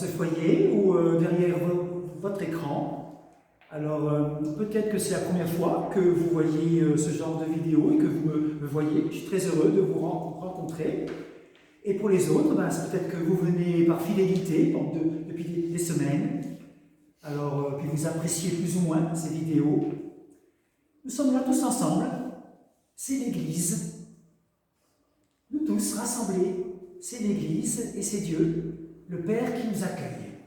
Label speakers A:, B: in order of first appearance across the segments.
A: ce foyer ou derrière votre écran. Alors, peut-être que c'est la première fois que vous voyez ce genre de vidéo et que vous me voyez. Je suis très heureux de vous rencontrer. Et pour les autres, c'est peut-être que vous venez par fidélité depuis des semaines. Alors, puis vous appréciez plus ou moins ces vidéos. Nous sommes là tous ensemble. C'est l'Église. Nous tous rassemblés, c'est l'Église et c'est Dieu, le Père qui nous accueille.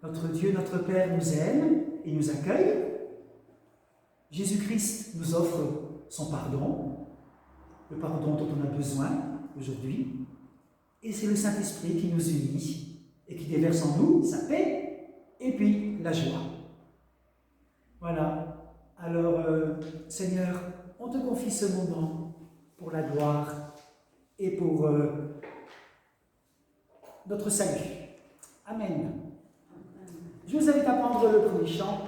A: Notre Dieu, notre Père nous aime et nous accueille. Jésus-Christ nous offre son pardon, le pardon dont on a besoin aujourd'hui. Et c'est le Saint-Esprit qui nous unit et qui déverse en nous sa paix et puis la joie. Voilà. Alors, Seigneur, on te confie ce moment pour la gloire et pour notre salut. Amen. Je vous invite à prendre le premier chant.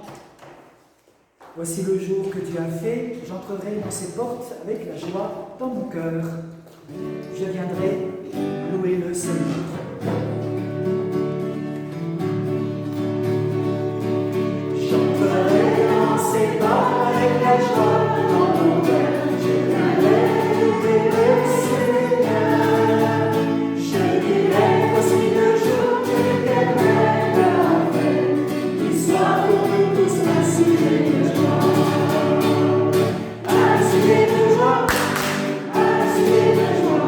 A: Voici le jour que Dieu a fait, j'entrerai dans ses portes avec la joie dans mon cœur. Je viendrai louer le Seigneur. J'entrerai dans ses portes avec la joie dans mon cœur. Je viendrai louer le Seigneur. Je dirai, voici le jour que l'Éternel a fait. Qu'il soit pour nous tous assuré de joie. Assuré de joie, assuré de joie.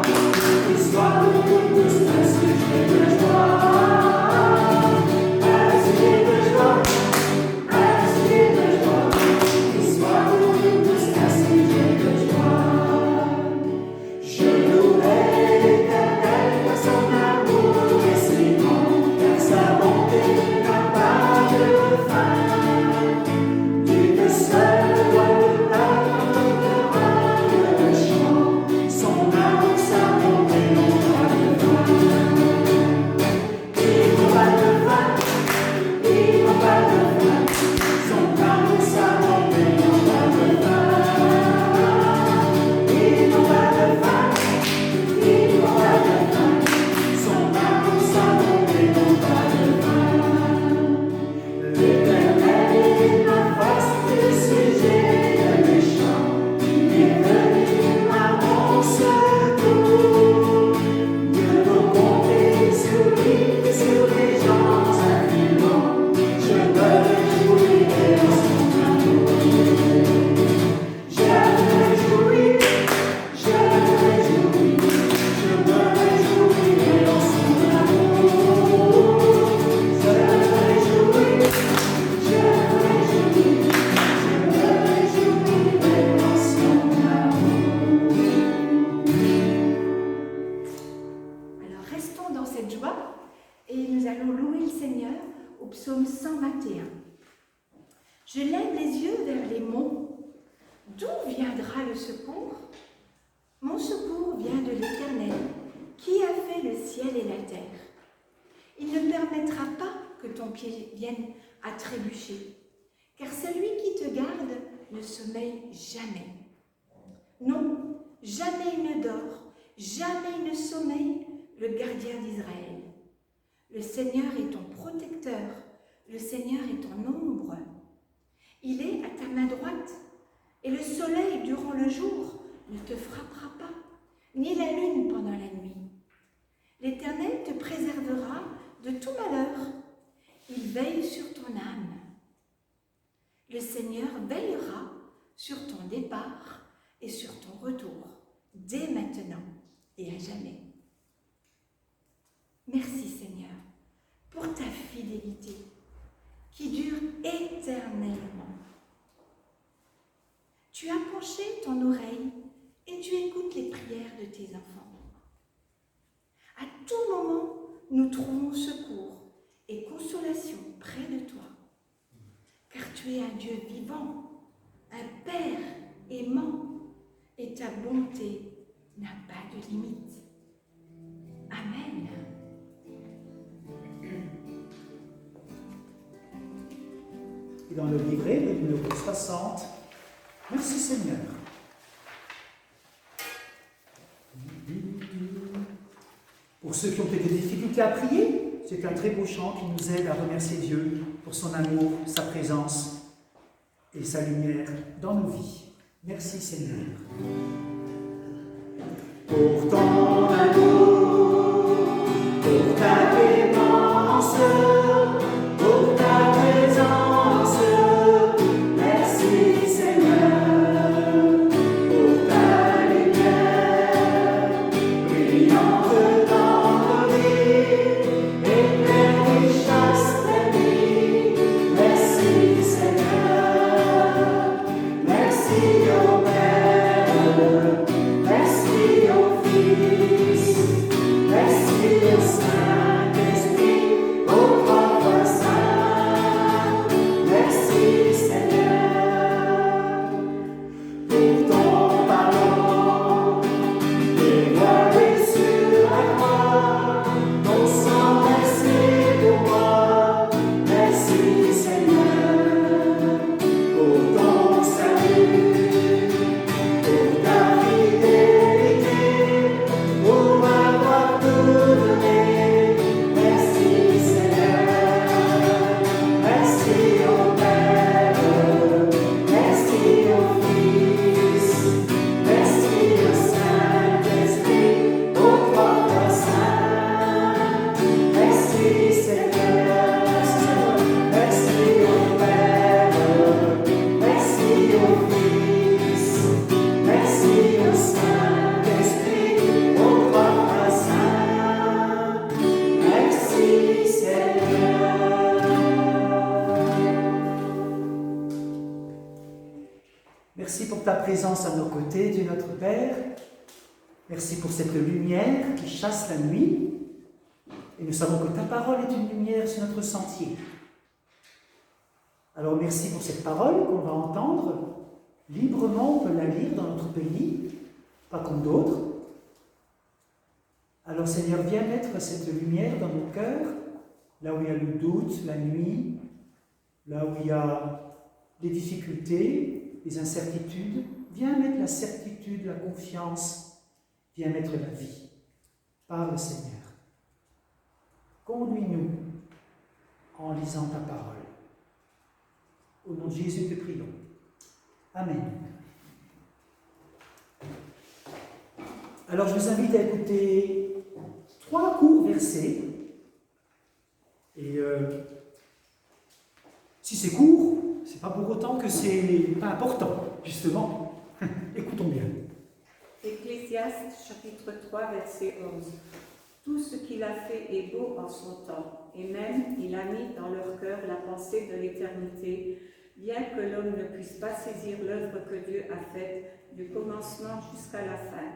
A: Qu'il soit pour nous tous assuré de joie. Assuré de joie, assuré de joie. Qu'il soit pour nous tous assuré de joie. Je louerai l'Éternel pour son amour et ses dons, car sa bonté n'a pas de fin. Dieu seul doit nous rendre le chant, son amour, sa bonté n'ont pas de fin. Ils n'ont pas de fin, ils n'ont pas de fin, son amour, sa bonté n'ont pas de fin. Ils n'ont pas de fin, ils n'ont pas de fin, son amour, sa bonté n'ont pas de fin. L'Éternel est ma force, du sujet de méchants, il est venu à mon secours. De vos bontés sur les gens influents, je me réjouirai en son amour. Je me réjouis, je me réjouis, je me réjouirai en son amour. Je me réjouis, je me réjouis, je me réjouirai en son amour.
B: Alors restons dans cette joie et nous allons louer le Seigneur au psaume 121. Je lève les yeux vers les monts. D'où viendra le secours? Mon secours vient de l'Éternel, qui a fait le ciel et la terre. Il ne permettra pas que ton pied vienne à trébucher, car celui qui te garde ne sommeille jamais. Non, jamais il ne dort, jamais il ne sommeille, le gardien d'Israël. Le Seigneur est ton protecteur, le Seigneur est ton ombre. Il est à ta main droite, et le soleil durant le jour ne te frappera pas, ni la lune pendant la nuit. L'Éternel te préservera de tout malheur. Il veille sur ton âme. Le Seigneur veillera sur ton départ et sur ton retour, dès maintenant et à jamais. Merci Seigneur pour ta fidélité qui dure éternellement. Tu as penché ton oreille et tu écoutes les prières de tes enfants. À tout moment, nous trouvons secours et consolation près de toi, car tu es un Dieu vivant, un Père aimant, et ta bonté n'a pas de limite. Amen.
A: Et dans le livret, le numéro 60, merci Seigneur. Pour ceux qui ont peut-être des difficultés à prier,
C: c'est un très beau chant qui nous aide à remercier Dieu pour son amour, sa présence et sa lumière dans nos vies. Merci Seigneur.
A: Pour ton amour, pour ta clémence, pour ta présence, merci Seigneur. Pour ta lumière, brillante dans nos vies, éclaire et chasse ta vie, merci Seigneur. Merci au Père, merci au Fils, merci au Saint-Esprit, au Trois Saint. Merci Seigneur. Pour ton pardon, dévoilé sur la croix, ton sang versé pour moi. Merci Seigneur. Pour ton salut, pour ta fidélité, pour m'avoir tout donné. Merci Seigneur. Merci au Père, merci au Fils, merci au Saint-Esprit, au Trois Saint. Merci Seigneur. Merci au Père, merci au Fils, merci au Saint-Esprit, au Trois Saint. Merci Seigneur.
C: Merci pour ta présence à nos côtés, Dieu notre Père. Merci pour cette lumière qui chasse la nuit. Et nous savons que ta parole est une lumière sur notre sentier. Alors merci pour cette parole qu'on va entendre. Librement, on peut la lire dans notre pays, pas comme d'autres. Alors Seigneur, viens mettre cette lumière dans nos cœurs, là où il y a le doute, la nuit, là où il y a des difficultés, des incertitudes. Viens mettre la certitude, la confiance, viens mettre la vie. Parle Seigneur. Conduis-nous en lisant ta parole. Au nom de Jésus, te prions. Amen. Alors, je vous invite à écouter 3 courts versets. Et si c'est court, c'est pas pour autant que c'est pas important, justement. Écoutons bien.
D: Ecclésiaste chapitre 3 verset 11. Tout ce qu'il a fait est beau en son temps, et même il a mis dans leur cœur la pensée de l'éternité, bien que l'homme ne puisse pas saisir l'œuvre que Dieu a faite du commencement jusqu'à la fin.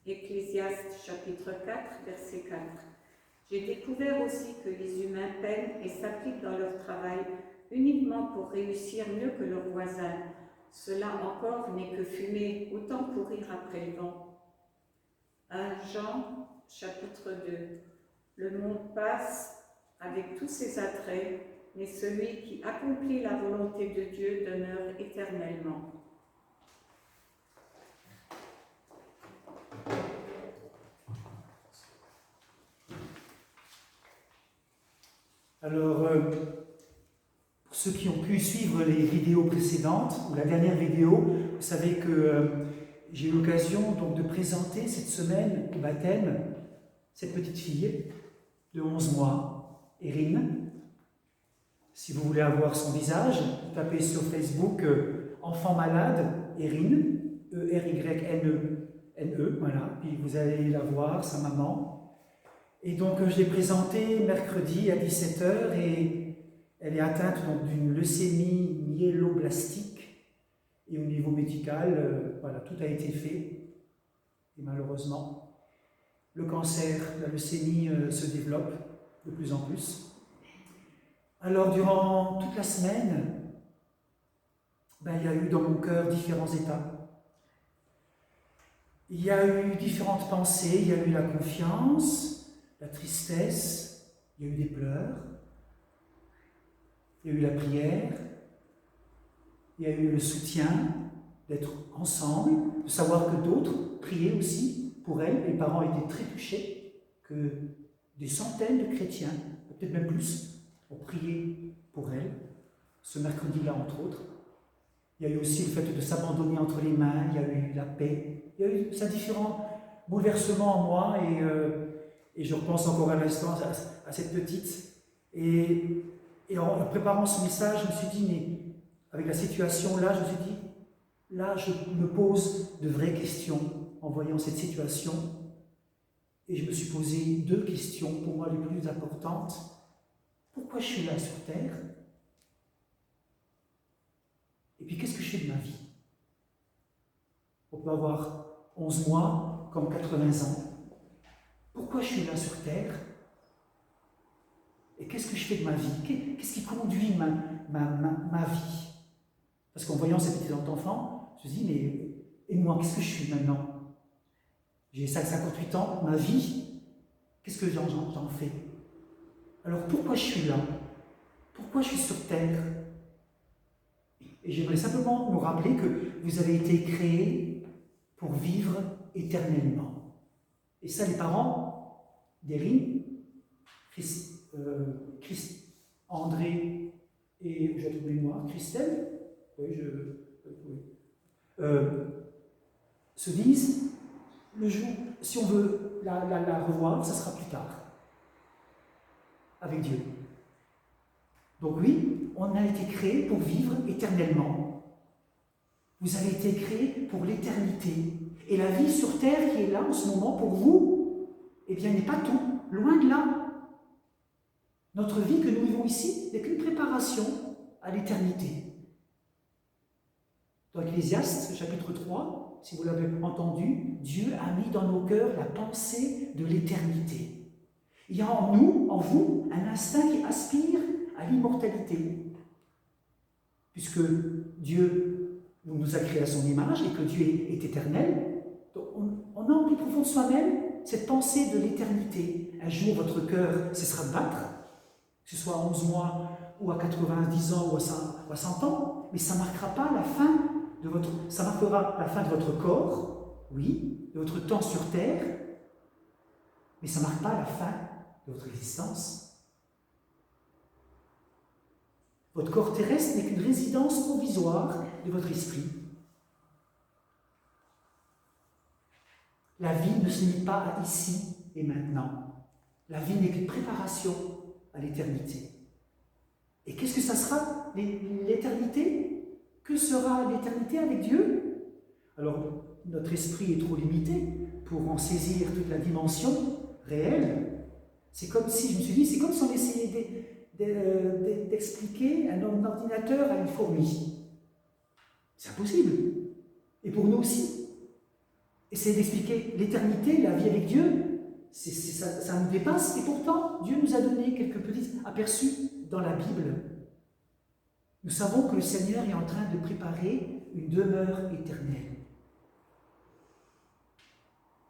D: Ecclésiaste chapitre 4 verset 4. J'ai découvert aussi que les humains peinent et s'appliquent dans leur travail uniquement pour réussir mieux que leurs voisins. Cela encore n'est que fumée, autant courir après le vent. 1 Jean chapitre 2. Le monde passe avec tous ses attraits, mais celui qui accomplit la volonté de Dieu demeure éternellement.
C: Alors, pour ceux qui ont pu suivre les vidéos précédentes, ou la dernière vidéo, vous savez que j'ai eu l'occasion donc de présenter cette semaine au baptême cette petite fille de 11 mois, Erin. Si vous voulez avoir son visage, vous tapez sur Facebook enfant malade, Erin, E-R-Y-N-E, voilà, puis vous allez la voir, sa maman. Et donc je l'ai présentée mercredi à 17h et elle est atteinte d'une leucémie myéloblastique. Et au niveau médical, voilà, tout a été fait. Et malheureusement, le cancer, la leucémie se développe de plus en plus. Alors, durant toute la semaine, il y a eu dans mon cœur différents états. Il y a eu différentes pensées, il y a eu la confiance, la tristesse, il y a eu des pleurs, il y a eu la prière, il y a eu le soutien, d'être ensemble, de savoir que d'autres priaient aussi pour elle. Les parents étaient très touchés que des centaines de chrétiens, peut-être même plus, ont prié pour elle, ce mercredi-là entre autres. Il y a eu aussi le fait de s'abandonner entre les mains, il y a eu la paix, il y a eu ça différents bouleversements en moi et je repense encore à l'instant à cette petite. Et en préparant ce message, je me suis dit, mais avec la situation là, je me suis dit, là je me pose de vraies questions en voyant cette situation. Et je me suis posé 2 questions pour moi les plus importantes. Pourquoi je suis là sur Terre? Et puis qu'est-ce que je fais de ma vie? On peut avoir 11 mois comme 80 ans. Pourquoi je suis là sur Terre? Et qu'est-ce que je fais de ma vie? Qu'est-ce qui conduit ma vie? Parce qu'en voyant cette petite enfant, je me dis, mais et moi, qu'est-ce que je suis maintenant? J'ai 58 ans, ma vie, qu'est-ce que j'en fais? Alors pourquoi je suis là? Pourquoi je suis sur Terre? Et j'aimerais simplement nous rappeler que vous avez été créés pour vivre éternellement. Et ça, les parents d'Erin, André et, j'ai oublié moi, Christelle, se disent, le jour, si on veut la revoir, ça sera plus tard, avec Dieu. Donc oui, on a été créé pour vivre éternellement. Vous avez été créé pour l'éternité. Et la vie sur terre qui est là en ce moment pour vous, eh bien, n'est pas tout, loin de là. Notre vie que nous vivons ici n'est qu'une préparation à l'éternité. Dans Ecclésiaste, chapitre 3, si vous l'avez entendu, Dieu a mis dans nos cœurs la pensée de l'éternité. Il y a en nous, en vous, un instinct qui aspire à l'immortalité. Puisque Dieu nous a créés à son image et que Dieu est éternel, donc on a en plus profond de soi-même cette pensée de l'éternité. Un jour, votre cœur cessera de battre, que ce soit à 11 mois, ou à 90 ans, ou à 100 ans, mais ça ne marquera pas la fin ça marquera la fin de votre corps, oui, de votre temps sur terre, mais ça ne marque pas la fin de votre existence. Votre corps terrestre n'est qu'une résidence provisoire de votre esprit. La vie ne se limite pas à ici et maintenant. La vie n'est qu'une préparation à l'éternité. Et qu'est-ce que ça sera, l'éternité? Que sera l'éternité avec Dieu? Alors, notre esprit est trop limité pour en saisir toute la dimension réelle. C'est comme si, je me suis dit, c'est comme si on essayait d'expliquer un ordinateur à une fourmi. C'est impossible. Et pour nous aussi. Essayer d'expliquer l'éternité, la vie avec Dieu, ça nous dépasse. Et pourtant, Dieu nous a donné quelques petits aperçus dans la Bible. Nous savons que le Seigneur est en train de préparer une demeure éternelle.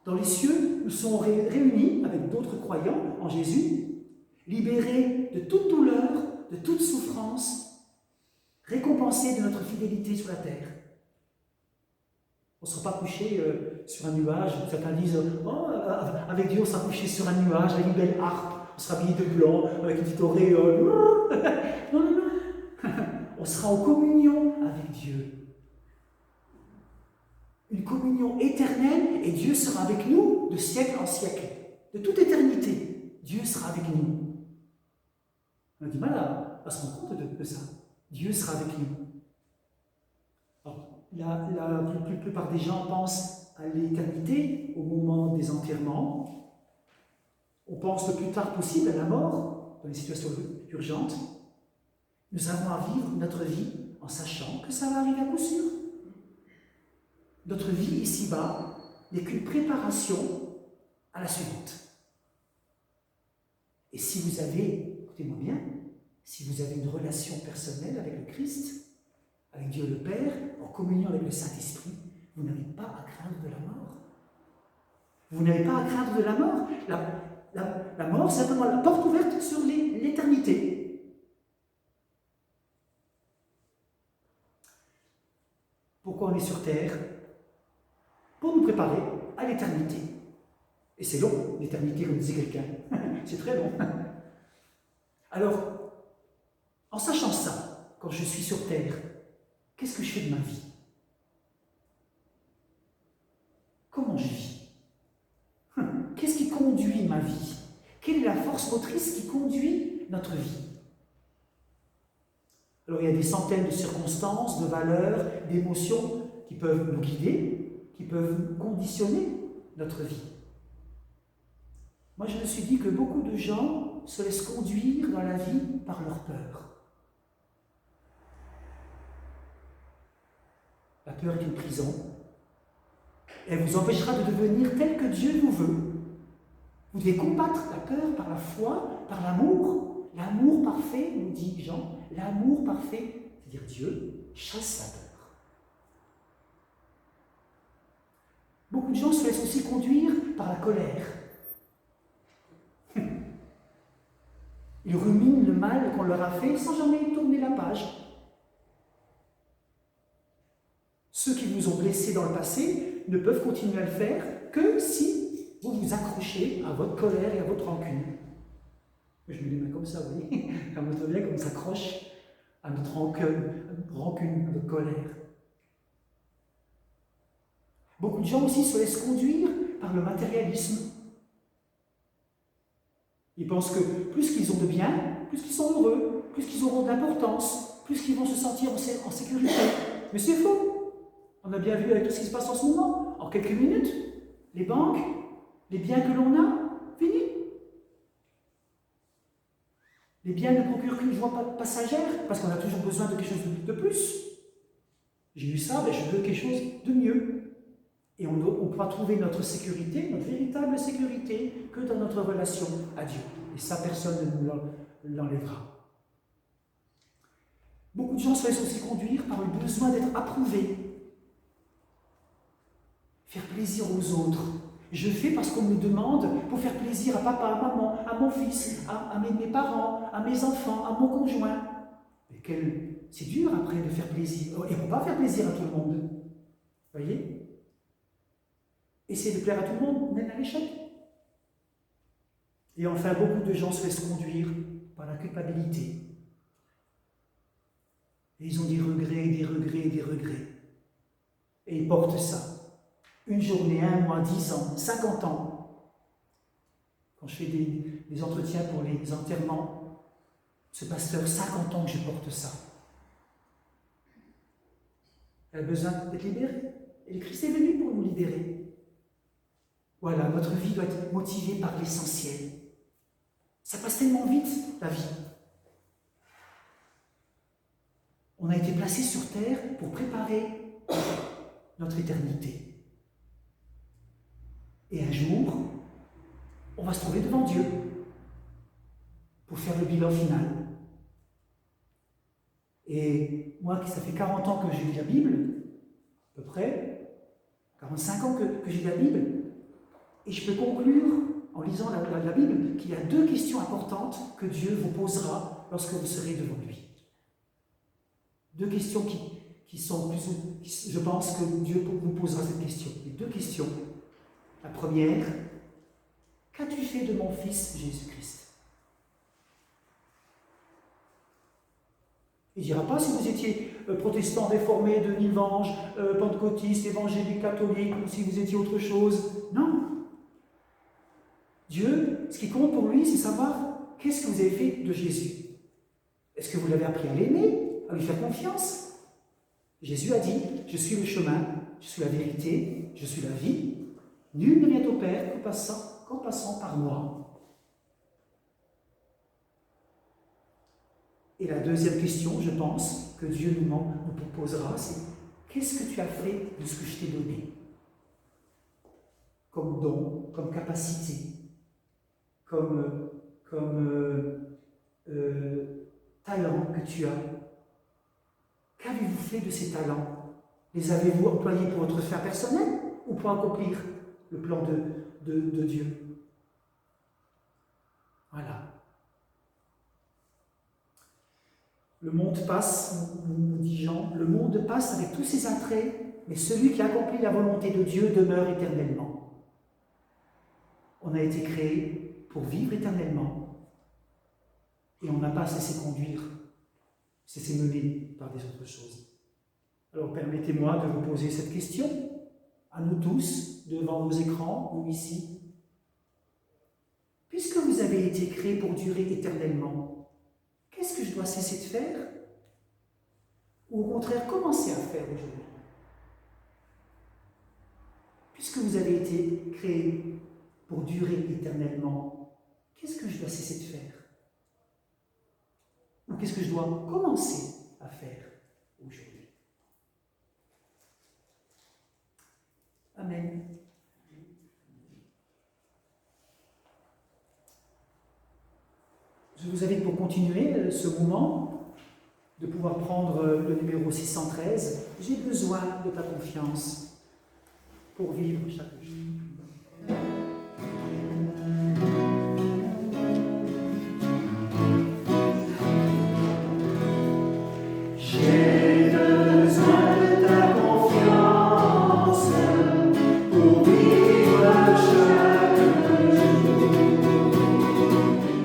C: Dans les cieux, nous sommes réunis avec d'autres croyants en Jésus, libérés de toute douleur, de toute souffrance, récompensés de notre fidélité sur la terre. On ne sera pas couché sur un nuage. Certains disent, oh, avec Dieu, on sera couché sur un nuage avec une belle harpe, on sera habillé de blanc, avec une petite auréole. Non, non, non. On sera en communion avec Dieu. Une communion éternelle, et Dieu sera avec nous de siècle en siècle. De toute éternité, Dieu sera avec nous. On a du mal à se rendre compte de ça. Dieu sera avec nous. Alors, la plupart des gens pensent à l'éternité au moment des enterrements. On pense le plus tard possible à la mort, dans les situations urgentes. Nous avons à vivre notre vie en sachant que ça va arriver à coup sûr. Notre vie ici-bas n'est qu'une préparation à la suivante. Et si vous avez, écoutez-moi bien, si vous avez une relation personnelle avec le Christ, avec Dieu le Père, en communion avec le Saint-Esprit, vous n'avez pas à craindre de la mort. Vous n'avez pas à craindre de la mort. La mort, c'est simplement la porte ouverte sur l'éternité. Pourquoi on est sur terre? Pour nous préparer à l'éternité. Et c'est long, l'éternité, comme disait quelqu'un. c'est très long. Alors, en sachant ça, quand je suis sur Terre, qu'est-ce que je fais de ma vie? Comment je vis? Qu'est-ce qui conduit ma vie? Quelle est la force motrice qui conduit notre vie? Alors, il y a des centaines de circonstances, de valeurs, d'émotions qui peuvent nous guider, qui peuvent conditionner notre vie. Moi, je me suis dit que beaucoup de gens se laissent conduire dans la vie par leur peur. La peur est une prison. Elle vous empêchera de devenir tel que Dieu vous veut. Vous devez combattre la peur par la foi, par l'amour. L'amour parfait, nous dit Jean, l'amour parfait, c'est-à-dire Dieu, chasse la peur. Beaucoup de gens se laissent aussi conduire par la colère. Ils ruminent le mal qu'on leur a fait sans jamais tourner la page. Ceux qui vous ont blessé dans le passé ne peuvent continuer à le faire que si vous vous accrochez à votre colère et à votre rancune. Je mets les mains comme ça, vous voyez, à votre bien, comme on s'accroche à notre rancune, à notre colère. Beaucoup de gens aussi se laissent conduire par le matérialisme. Ils pensent que plus qu'ils ont de bien, plus qu'ils sont heureux, plus qu'ils auront d'importance, plus qu'ils vont se sentir en sécurité. Mais c'est faux. On a bien vu avec tout ce qui se passe en ce moment, en quelques minutes, les banques, les biens que l'on a, fini. Les biens ne procurent qu'une joie passagère, parce qu'on a toujours besoin de quelque chose de plus. J'ai eu ça, mais je veux quelque chose de mieux. Et on pourra trouver notre sécurité, notre véritable sécurité, que dans notre relation à Dieu. Et ça, personne ne nous l'enlèvera. Beaucoup de gens se laissent aussi conduire par le besoin d'être approuvés. Faire plaisir aux autres. Je fais parce qu'on me demande pour faire plaisir à papa, à maman, à mon fils, à mes parents, à mes enfants, à mon conjoint. Mais c'est dur après de faire plaisir. Et on ne peut pas faire plaisir à tout le monde. Vous voyez? Essayer de plaire à tout le monde mène à l'échec. Et enfin, beaucoup de gens se laissent conduire par la culpabilité. Et ils ont des regrets, des regrets, des regrets. Et ils portent ça. Une journée, 1 mois, 10 ans, 50 ans. Quand je fais des entretiens pour les enterrements, ce pasteur, 50 ans que je porte ça. Il a besoin d'être libéré. Et le Christ est venu pour nous libérer. Voilà, notre vie doit être motivée par l'essentiel. Ça passe tellement vite, la vie. On a été placés sur terre pour préparer notre éternité. Et un jour, on va se trouver devant Dieu pour faire le bilan final. Et moi, ça fait 40 ans que j'ai lu la Bible, à peu près, 45 ans que j'ai lu la Bible, et je peux conclure, en lisant la Bible, qu'il y a 2 questions importantes que Dieu vous posera lorsque vous serez devant lui. 2 questions qui sont plus... Je pense que Dieu vous posera cette question. Les 2 questions. La première, qu'as-tu fait de mon fils Jésus-Christ? Il ne dira pas si vous étiez protestant, réformé, demi-vange, pentecôtiste, évangélique, catholique, ou si vous étiez autre chose. Non. Dieu, ce qui compte pour lui, c'est savoir qu'est-ce que vous avez fait de Jésus. Est-ce que vous l'avez appris à l'aimer, à lui faire confiance? Jésus a dit, je suis le chemin, je suis la vérité, je suis la vie. Nul ne vient au Père qu'en passant par moi. Et la deuxième question, je pense, que Dieu nous posera, c'est qu'est-ce que tu as fait de ce que je t'ai donné? Comme don, comme capacité, comme talent que tu as. Qu'avez-vous fait de ces talents? Les avez-vous employés pour votre fin personnelle ou pour accomplir le plan de Dieu? Voilà. Le monde passe, nous dit Jean, le monde passe avec tous ses attraits, mais celui qui accomplit la volonté de Dieu demeure éternellement. On a été créé pour vivre éternellement. Et on n'a pas à se laisser conduire, se laisser mener par des autres choses. Alors permettez-moi de vous poser cette question, à nous tous, devant nos écrans, ou ici. Puisque vous avez été créés pour durer éternellement, qu'est-ce que je dois cesser de faire? Ou au contraire, commencer à faire aujourd'hui? Puisque vous avez été créés pour durer éternellement, qu'est-ce que je dois cesser de faire? Ou qu'est-ce que je dois commencer à faire aujourd'hui? Amen. Je vous invite pour continuer ce moment de pouvoir prendre le numéro 613. J'ai besoin de ta confiance pour vivre chaque jour. J'ai besoin de ta confiance pour vivre chaque jour.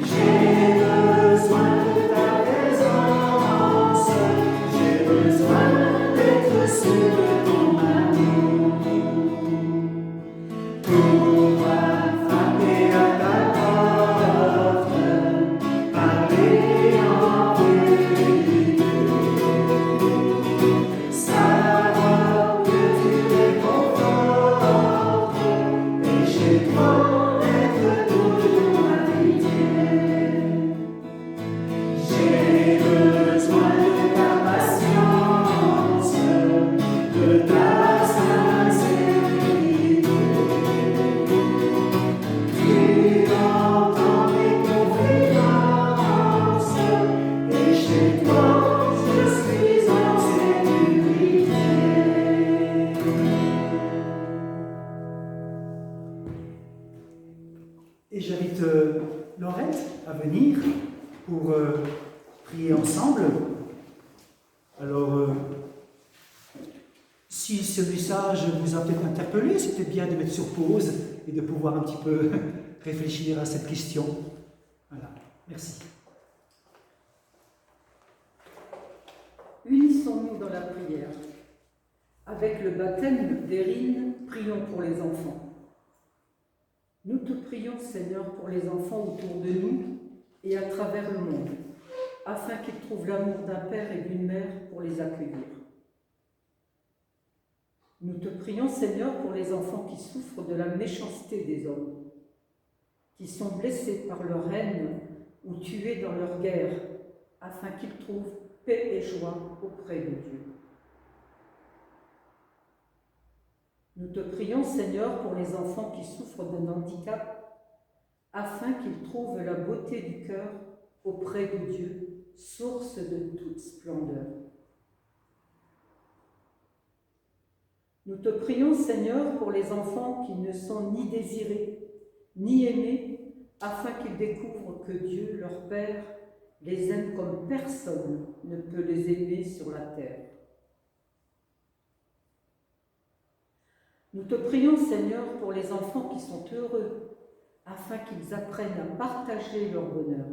C: J'ai besoin de ta présence, j'ai besoin d'être sûr de ton amour. Pouvoir frapper à ta porte, parler en vérité, savoir que tu les confortes, et chez toi être toujours habité. J'ai besoin de ta patience, de ta sincérité. Tu entends mes confidences, et chez toi je suis en sécurité. Et j'invite Laurette à venir pour prier ensemble. Alors, si ce message vous a peut-être interpellé, c'était bien de mettre sur pause et de pouvoir un petit peu réfléchir à cette question. Voilà, merci.
E: Unissons-nous dans la prière. Avec le baptême d'Érine, prions pour les enfants. Nous te prions, Seigneur, pour les enfants autour de nous et à travers le monde, afin qu'ils trouvent l'amour d'un père et d'une mère pour les accueillir. Nous te prions, Seigneur, pour les enfants qui souffrent de la méchanceté des hommes, qui sont blessés par leur haine ou tués dans leur guerre, afin qu'ils trouvent paix et joie auprès de Dieu. Nous te prions, Seigneur, pour les enfants qui souffrent d'un handicap, afin qu'ils trouvent la beauté du cœur auprès de Dieu, source de toute splendeur. Nous te prions, Seigneur, pour les enfants qui ne sont ni désirés, ni aimés, afin qu'ils découvrent que Dieu, leur Père, les aime comme personne ne peut les aimer sur la terre. Nous te prions, Seigneur, pour les enfants qui sont heureux, afin qu'ils apprennent à partager leur bonheur.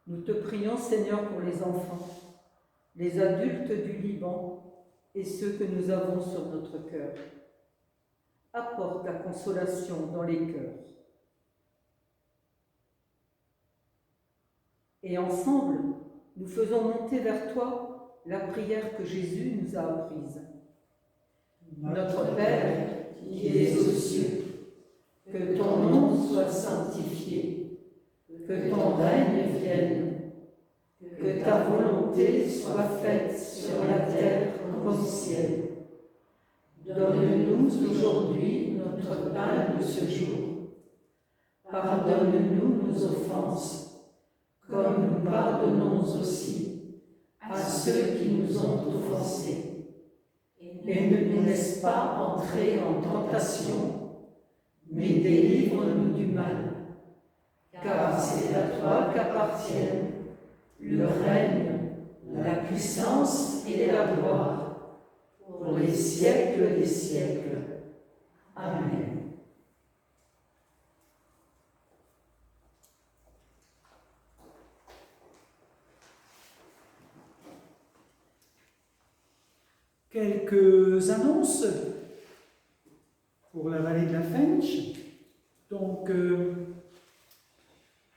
E: Nous te prions, Seigneur, pour les enfants, les adultes du Liban et ceux que nous avons sur notre cœur. Apporte la consolation dans les cœurs. Et ensemble, nous faisons monter vers toi la prière que Jésus nous a apprise. Notre Père, qui es aux cieux, que ton nom soit sanctifié, que ton règne vienne, que ta volonté soit faite sur la terre comme au ciel. Donne-nous aujourd'hui notre pain de ce jour. Pardonne-nous nos offenses, comme nous pardonnons aussi à ceux qui nous ont offensés. Et ne nous laisse pas entrer en tentation, mais délivre-nous du mal. Car c'est à toi qu'appartiennent le règne, la puissance et la gloire, pour les siècles des siècles. Amen.
C: quelques annonces pour la vallée de la Fench. Donc,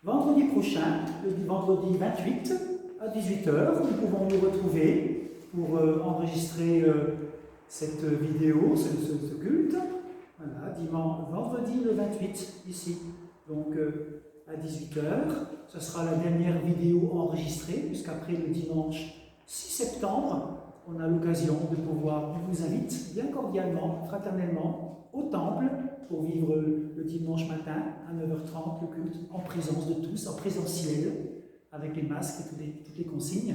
C: vendredi prochain, le vendredi 28 à 18h, nous pouvons nous retrouver pour enregistrer cette vidéo, ce culte. Voilà, vendredi le 28, ici. Donc, à 18h, ce sera la dernière vidéo enregistrée, puisqu'après le dimanche 6 septembre, on a l'occasion de pouvoir, on vous invite bien cordialement, fraternellement, au temple pour vivre le dimanche matin à 9h30 le culte en présence de tous, en présentiel, avec les masques et toutes les consignes.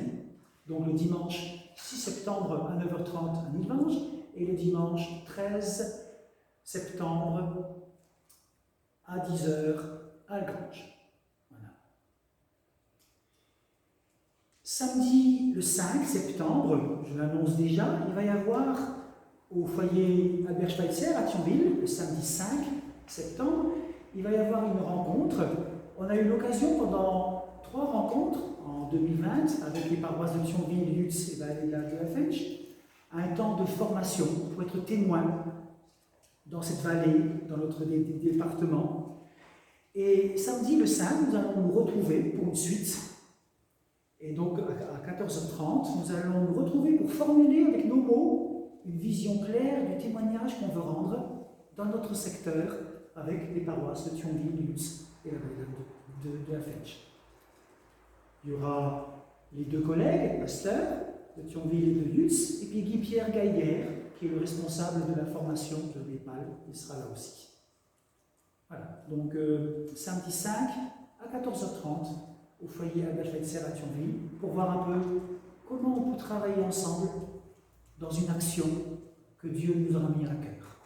C: Donc le dimanche 6 septembre à 9h30 à Nilvange et le dimanche 13 septembre à 10h à Algrange. Voilà. Samedi le 5 septembre, je l'annonce déjà, il va y avoir au foyer Albert Schweitzer à Thionville, le samedi 5 septembre, il va y avoir une rencontre. On a eu l'occasion pendant 3 rencontres en 2020 avec les paroisses de Thionville, Lutz et Vallée de la Fench, un temps de formation pour être témoin dans cette vallée, dans notre département. Et samedi le 5, nous allons nous retrouver pour une suite. Et donc à 14h30, nous allons nous retrouver pour formuler avec nos mots une vision claire du témoignage qu'on veut rendre dans notre secteur avec les paroisses de Thionville, Lutz et la vallée de la Fench. Il y aura les 2 collègues, pasteurs de Thionville et de Lutz, et puis Guy-Pierre Gaillère, qui est le responsable de la formation de l'EPAL, il sera là aussi. Voilà, donc samedi 5 à 14h30 au foyer Albert Schweitzer à Thionville, pour voir un peu comment on peut travailler ensemble dans une action que Dieu nous aura mis à cœur.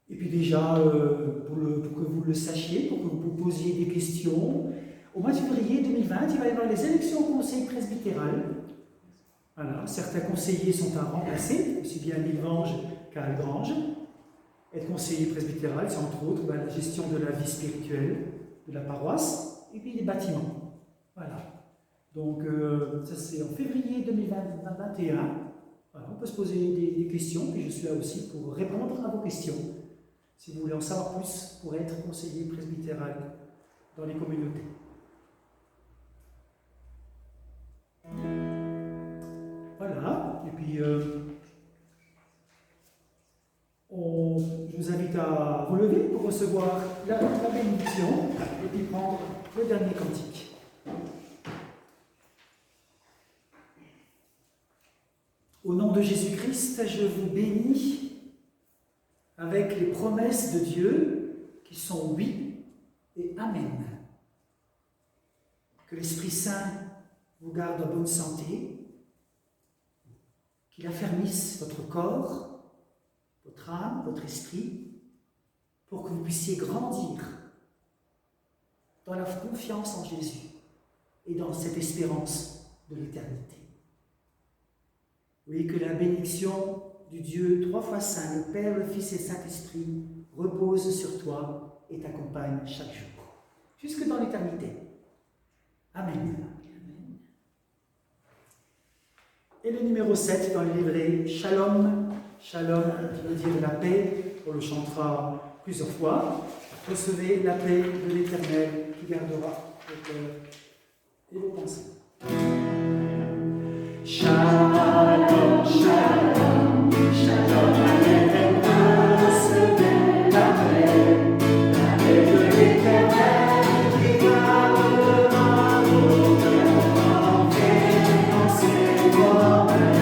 C: Et puis déjà, pour que vous le sachiez, pour que vous posiez des questions, au mois de février 2020, il va y avoir les élections au conseil presbytéral. Voilà, certains conseillers sont à remplacer, aussi bien à Nilvange qu'à Algrange. Être conseiller presbytéral, c'est entre autres la gestion de la vie spirituelle de la paroisse et puis les bâtiments. Voilà. Donc, ça c'est en février 2021. Voilà, on peut se poser des questions, puis je suis là aussi pour répondre à vos questions. Si vous voulez en savoir plus pour être conseiller presbytéral dans les communautés. Voilà, et puis je vous invite à vous lever pour recevoir la bénédiction et puis prendre le dernier cantique. Au nom de Jésus-Christ, je vous bénis avec les promesses de Dieu qui sont oui et amen. Que l'Esprit Saint vous garde en bonne santé, qu'il affermisse votre corps, votre âme, votre esprit, pour que vous puissiez grandir dans la confiance en Jésus et dans cette espérance de l'éternité. Oui, que la bénédiction du Dieu 3 fois saint, le Père, le Fils et le Saint-Esprit, repose sur toi et t'accompagne chaque jour, jusque dans l'éternité. Amen. Et le numéro 7 dans le livret Shalom, Shalom, qui veut dire la paix, on le chantera plusieurs fois. Recevez la paix de l'Éternel qui gardera vos cœurs et vos pensées. Shalom, Shalom, Shalom, Amen. Recevez la paix de l'Éternel qui gardera vos cœurs en paix dans ses promesses.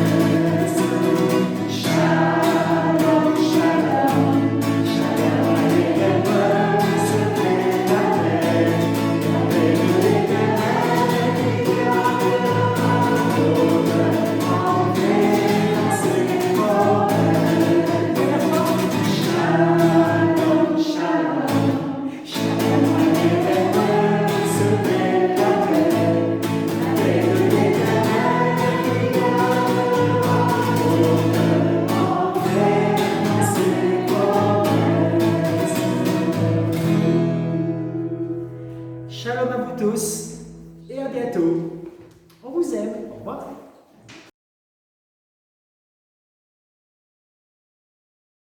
C: Shalom, Shalom, Shalom, Amen. Recevez la paix de l'Éternel qui gardera vos cœurs en paix dans ses promesses. Shalom, Shalom, Shalom, Amen. Recevez la paix de l'Éternel qui gardera vos cœurs en paix dans ses promesses. Shalom à vous tous et à bientôt. On vous aime. Au revoir.